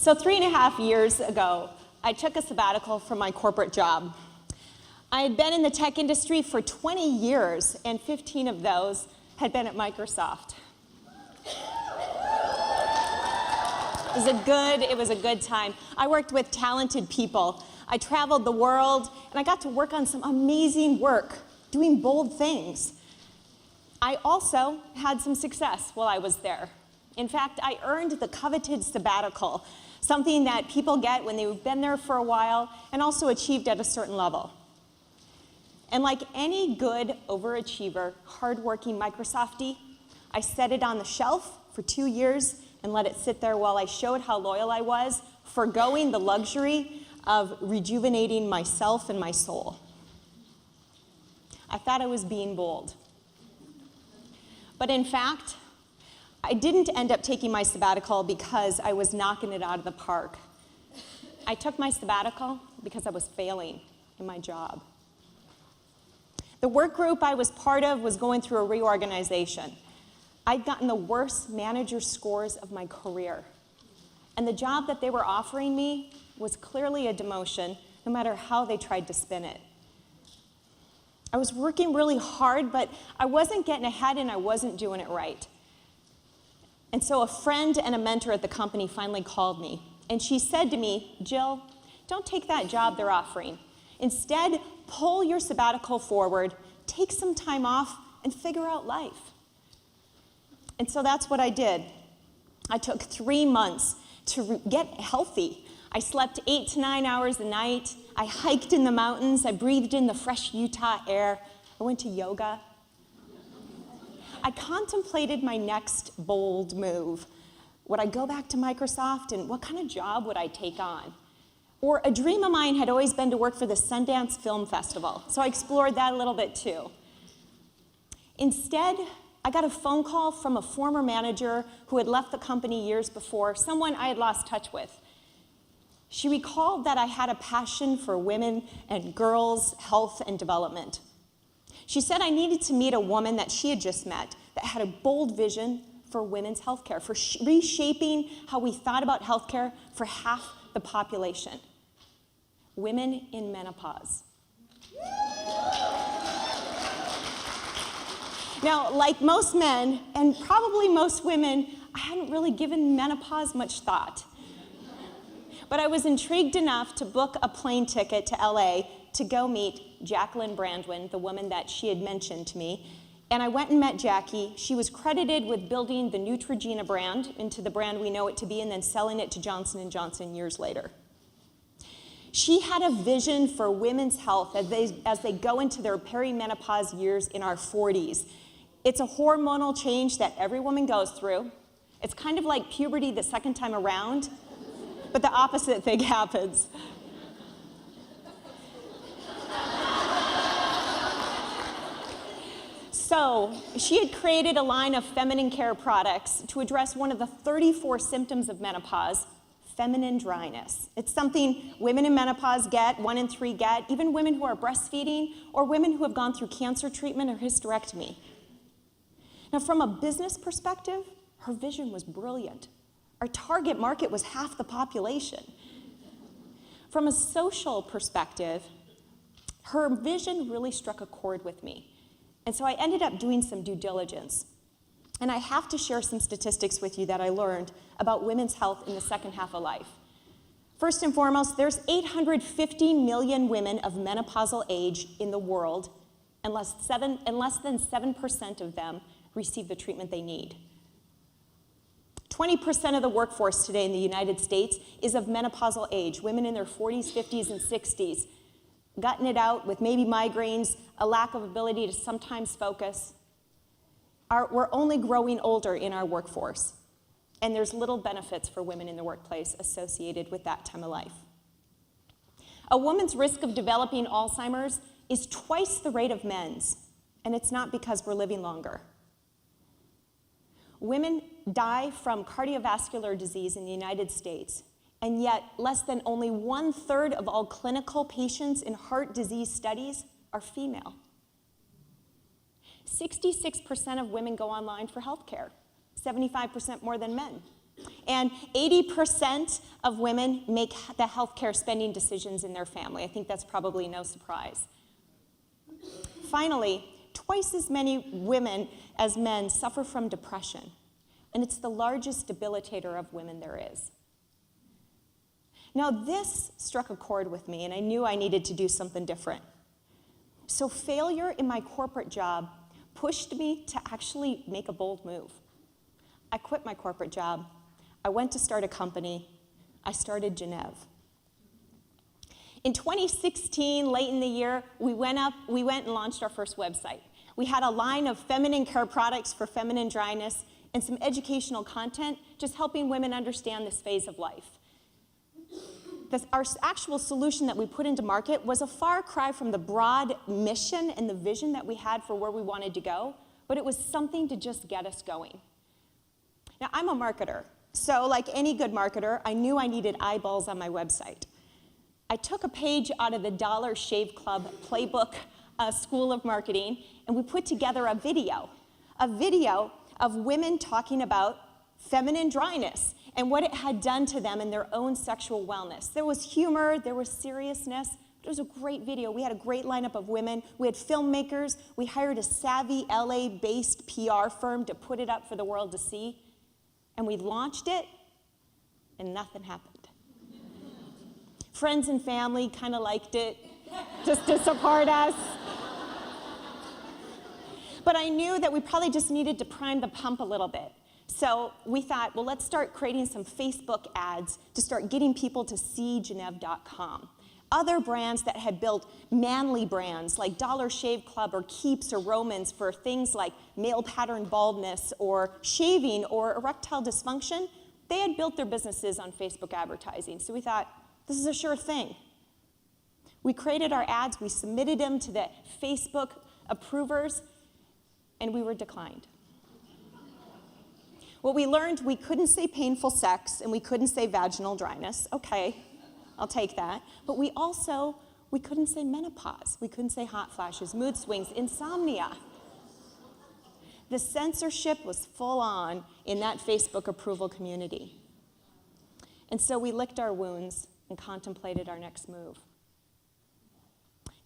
So 3.5 years ago, I took a sabbatical from my corporate job. I had been in the tech industry for 20 years, and 15 of those had been at Microsoft. It was a good time. I worked with talented people. I traveled the world, and I got to work on some amazing work, doing bold things. I also had some success while I was there. In fact, I earned the coveted sabbatical, something that people get when they've been there for a while and also achieved at a certain level. And like any good overachiever, hardworking Microsoftie, I set it on the shelf for 2 years and let it sit there while I showed how loyal I was, forgoing the luxury of rejuvenating myself and my soul. I thought I was being bold. But in fact, I didn't end up taking my sabbatical because I was knocking it out of the park. I took my sabbatical because I was failing in my job. The work group I was part of was going through a reorganization. I'd gotten the worst manager scores of my career. And the job that they were offering me was clearly a demotion, no matter how they tried to spin it. I was working really hard, but I wasn't getting ahead and I wasn't doing it right. And so a friend and a mentor at the company finally called me, and she said to me, "Jill, don't take that job they're offering. Instead, pull your sabbatical forward, take some time off, and figure out life." And so that's what I did. I took 3 months to get healthy. I slept 8 to 9 hours a night. I hiked in the mountains. I breathed in the fresh Utah air. I went to yoga. I contemplated my next bold move. Would I go back to Microsoft, and what kind of job would I take on? Or a dream of mine had always been to work for the Sundance Film Festival, so I explored that a little bit too. Instead, I got a phone call from a former manager who had left the company years before, someone I had lost touch with. She recalled that I had a passion for women and girls' health and development. She said I needed to meet a woman that she had just met that had a bold vision for women's healthcare, for reshaping how we thought about healthcare for half the population. Women in menopause. Now, like most men, and probably most women, I hadn't really given menopause much thought. But I was intrigued enough to book a plane ticket to LA to go meet Jacqueline Brandwin, the woman that she had mentioned to me. And I went and met Jackie. She was credited with building the Neutrogena brand into the brand we know it to be, and then selling it to Johnson & Johnson years later. She had a vision for women's health as they go into their perimenopause years in our 40s. It's a hormonal change that every woman goes through. It's kind of like puberty the second time around, but the opposite thing happens. So she had created a line of feminine care products to address one of the 34 symptoms of menopause, feminine dryness. It's something women in menopause get, 1 in 3 get, even women who are breastfeeding or women who have gone through cancer treatment or hysterectomy. Now, from a business perspective, her vision was brilliant. Our target market was half the population. From a social perspective, her vision really struck a chord with me. And so I ended up doing some due diligence. And I have to share some statistics with you that I learned about women's health in the second half of life. First and foremost, there's 850 million women of menopausal age in the world, and less than 7% of them receive the treatment they need. 20% of the workforce today in the United States is of menopausal age, women in their 40s, 50s, and 60s, gotten it out with maybe migraines, a lack of ability to sometimes focus. We're only growing older in our workforce, and there's little benefits for women in the workplace associated with that time of life. A woman's risk of developing Alzheimer's is twice the rate of men's, and it's not because we're living longer. Women die from cardiovascular disease in the United States, and yet less than only 1/3 of all clinical patients in heart disease studies are female. 66% of women go online for health care, 75% more than men. And 80% of women make the healthcare spending decisions in their family. I think that's probably no surprise. Finally, twice as many women as men suffer from depression, and it's the largest debilitator of women there is. Now, this struck a chord with me, and I knew I needed to do something different. So failure in my corporate job pushed me to actually make a bold move. I quit my corporate job. I went to start a company. I started Geneve. In 2016, late in the year, we went and launched our first website. We had a line of feminine care products for feminine dryness and some educational content, just helping women understand this phase of life. Our actual solution that we put into market was a far cry from the broad mission and the vision that we had for where we wanted to go, but it was something to just get us going. Now, I'm a marketer, so like any good marketer, I knew I needed eyeballs on my website. I took a page out of the Dollar Shave Club playbook, School of Marketing, and we put together a video of women talking about feminine dryness and what it had done to them in their own sexual wellness. There was humor, there was seriousness. It was a great video. We had a great lineup of women. We had filmmakers. We hired a savvy LA-based PR firm to put it up for the world to see. And we launched it, and nothing happened. Friends and family kind of liked it, just to support us. But I knew that we probably just needed to prime the pump a little bit. So we thought, well, let's start creating some Facebook ads to start getting people to see Geneve.com. Other brands that had built manly brands like Dollar Shave Club or Keeps or Romans for things like male pattern baldness or shaving or erectile dysfunction, they had built their businesses on Facebook advertising. So we thought, this is a sure thing. We created our ads, we submitted them to the Facebook approvers, and we were declined. What we learned, we couldn't say painful sex and we couldn't say vaginal dryness. Okay, I'll take that. But we couldn't say menopause. We couldn't say hot flashes, mood swings, insomnia. The censorship was full on in that Facebook approval community. And so we licked our wounds and contemplated our next move.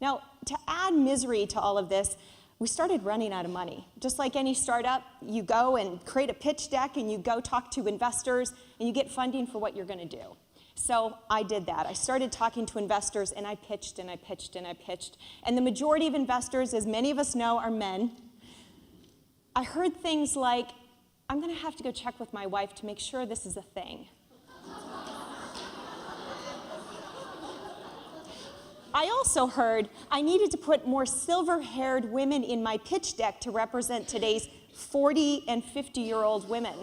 Now, to add misery to all of this, we started running out of money. Just like any startup, you go and create a pitch deck and you go talk to investors and you get funding for what you're gonna do. So I did that. I started talking to investors and I pitched and I pitched and I pitched. And the majority of investors, as many of us know, are men. I heard things like, I'm gonna have to go check with my wife to make sure this is a thing. I also heard I needed to put more silver-haired women in my pitch deck to represent today's 40 and 50-year-old women.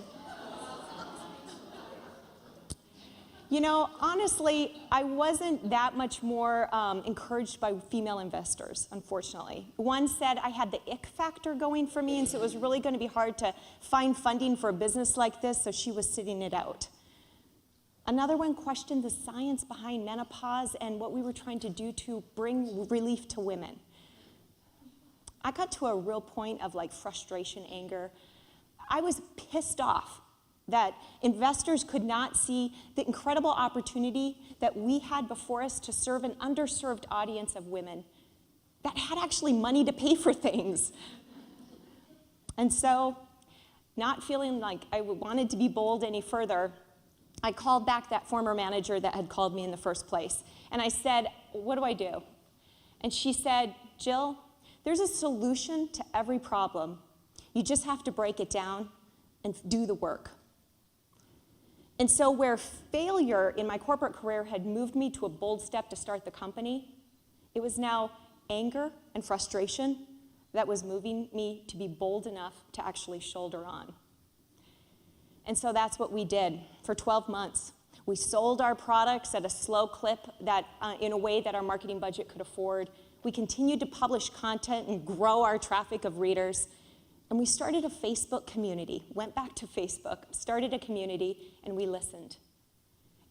You know, honestly, I wasn't that much more encouraged by female investors, unfortunately. One said I had the ick factor going for me, and so it was really going to be hard to find funding for a business like this, so she was sitting it out. Another one questioned the science behind menopause and what we were trying to do to bring relief to women. I got to a real point of like frustration, anger. I was pissed off that investors could not see the incredible opportunity that we had before us to serve an underserved audience of women that had actually money to pay for things. And so, not feeling like I wanted to be bold any further, I called back that former manager that had called me in the first place. And I said, what do I do? And she said, Jill, there's a solution to every problem. You just have to break it down and do the work. And so where failure in my corporate career had moved me to a bold step to start the company, it was now anger and frustration that was moving me to be bold enough to actually shoulder on. And so that's what we did for 12 months. We sold our products at a slow clip that, in a way that our marketing budget could afford. We continued to publish content and grow our traffic of readers. And we started a Facebook community, went back to Facebook, started a community, and we listened.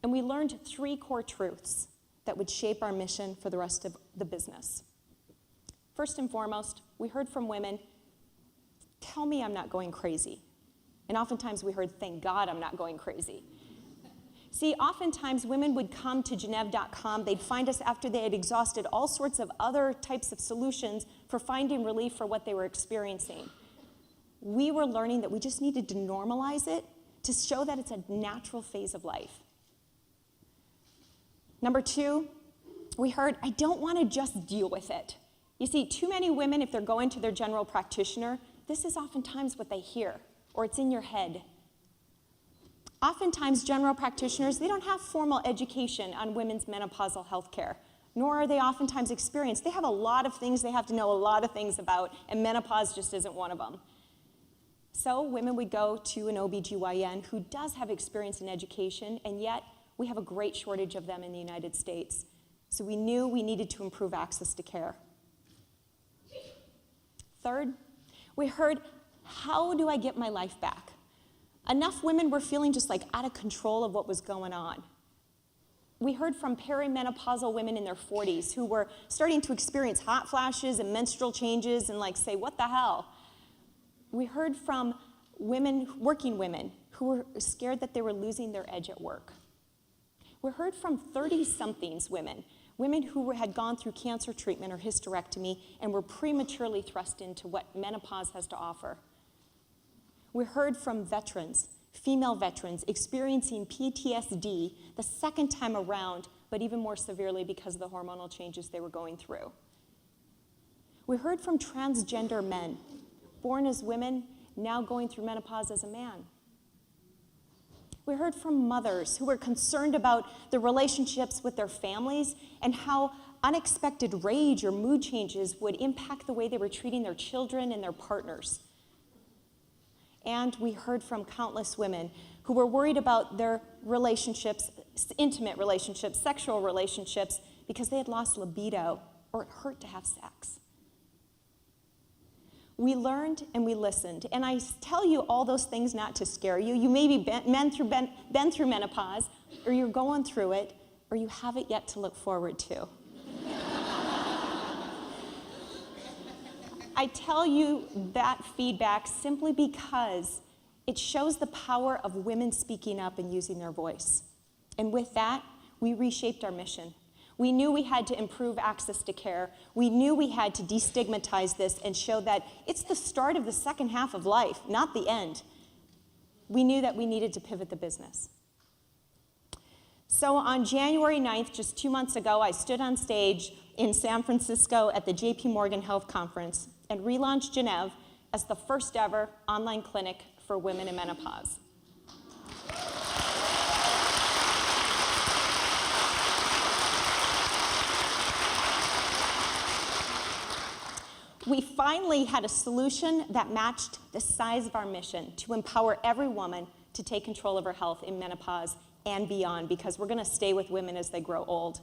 And we learned 3 core truths that would shape our mission for the rest of the business. First and foremost, we heard from women, tell me I'm not going crazy. And oftentimes we heard, thank God I'm not going crazy. See, oftentimes women would come to Gennev.com. They'd find us after they had exhausted all sorts of other types of solutions for finding relief for what they were experiencing. We were learning that we just needed to normalize it to show that it's a natural phase of life. Number 2, we heard, I don't want to just deal with it. You see, too many women, if they're going to their general practitioner, this is oftentimes what they hear, or it's in your head. Oftentimes, general practitioners, they don't have formal education on women's menopausal health care, nor are they oftentimes experienced. They have a lot of things they have to know a lot of things about, and menopause just isn't one of them. So women would go to an OBGYN who does have experience in education, and yet we have a great shortage of them in the United States. So we knew we needed to improve access to care. Third, we heard, how do I get my life back? Enough women were feeling just like out of control of what was going on. We heard from perimenopausal women in their 40s who were starting to experience hot flashes and menstrual changes and like say, what the hell? We heard from women, working women, who were scared that they were losing their edge at work. We heard from 30-somethings women who had gone through cancer treatment or hysterectomy and were prematurely thrust into what menopause has to offer. We heard from veterans, female veterans, experiencing PTSD the second time around, but even more severely because of the hormonal changes they were going through. We heard from transgender men, born as women, now going through menopause as a man. We heard from mothers who were concerned about the relationships with their families and how unexpected rage or mood changes would impact the way they were treating their children and their partners. And we heard from countless women who were worried about their relationships, intimate relationships, sexual relationships, because they had lost libido or it hurt to have sex. We learned and we listened. And I tell you all those things not to scare you. You may be been through menopause, or you're going through it, or you have it yet to look forward to. I tell you that feedback simply because it shows the power of women speaking up and using their voice. And with that, we reshaped our mission. We knew we had to improve access to care. We knew we had to destigmatize this and show that it's the start of the second half of life, not the end. We knew that we needed to pivot the business. So on January 9th, just 2 months ago, I stood on stage in San Francisco at the JP Morgan Health Conference and relaunched Gennev as the first ever online clinic for women in menopause. We finally had a solution that matched the size of our mission to empower every woman to take control of her health in menopause and beyond, because we're going to stay with women as they grow old.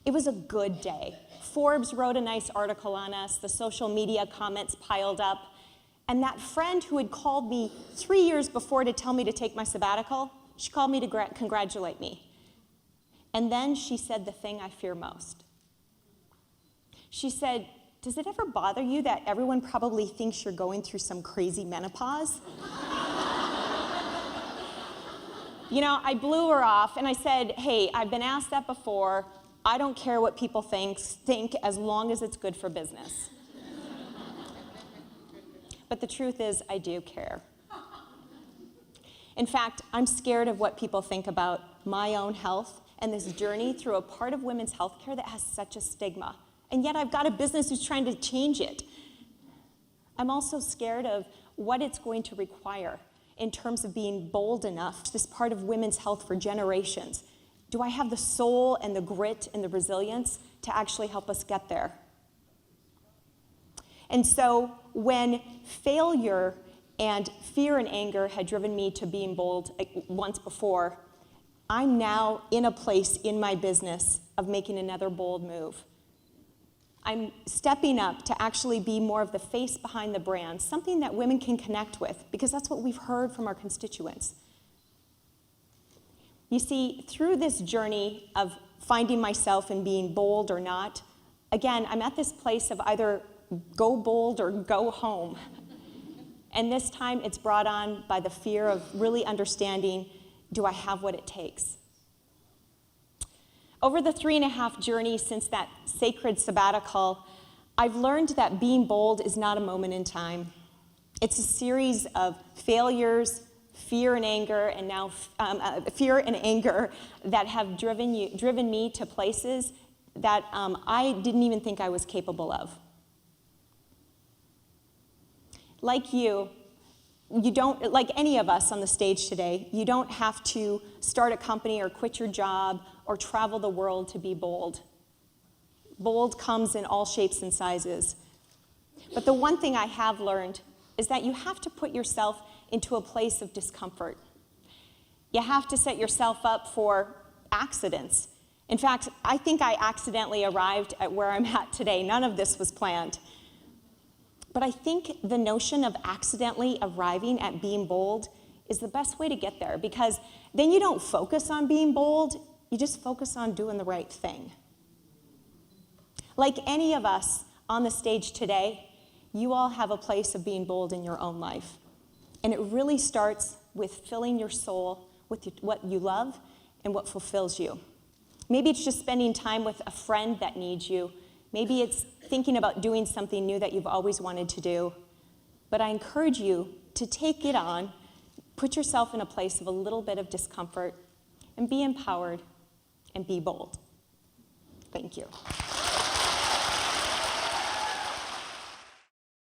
It was a good day. Forbes wrote a nice article on us. The social media comments piled up. And that friend who had called me 3 years before to tell me to take my sabbatical, she called me to congratulate me. And then she said the thing I fear most. She said, "Does it ever bother you that everyone probably thinks you're going through some crazy menopause?" You know, I blew her off and I said, "Hey, I've been asked that before. I don't care what people think as long as it's good for business." But the truth is, I do care. In fact, I'm scared of what people think about my own health and this journey through a part of women's healthcare that has such a stigma. And yet I've got a business who's trying to change it. I'm also scared of what it's going to require in terms of being bold enough, this part of women's health for generations. Do I have the soul and the grit and the resilience to actually help us get there? And so when failure and fear and anger had driven me to being bold once before, I'm now in a place in my business of making another bold move. I'm stepping up to actually be more of the face behind the brand, something that women can connect with, because that's what we've heard from our constituents. You see, through this journey of finding myself and being bold or not, again, I'm at this place of either go bold or go home. And this time it's brought on by the fear of really understanding, Do I have what it takes? Over the 3.5 journey since that sacred sabbatical, I've learned that being bold is not a moment in time. It's a series of failures, fear and anger, and now fear and anger that have driven me to places that I didn't even think I was capable of. Like you don't, like any of us on the stage today, you don't have to start a company or quit your job or travel the world to be bold. Bold comes in all shapes and sizes. But the one thing I have learned is that you have to put yourself into a place of discomfort. You have to set yourself up for accidents. In fact, I think I accidentally arrived at where I'm at today. None of this was planned. But I think the notion of accidentally arriving at being bold is the best way to get there, because then you don't focus on being bold, you just focus on doing the right thing. Like any of us on the stage today, you all have a place of being bold in your own life. And it really starts with filling your soul with what you love and what fulfills you. Maybe it's just spending time with a friend that needs you. Maybe it's thinking about doing something new that you've always wanted to do. But I encourage you to take it on, put yourself in a place of a little bit of discomfort, and be empowered and be bold. Thank you.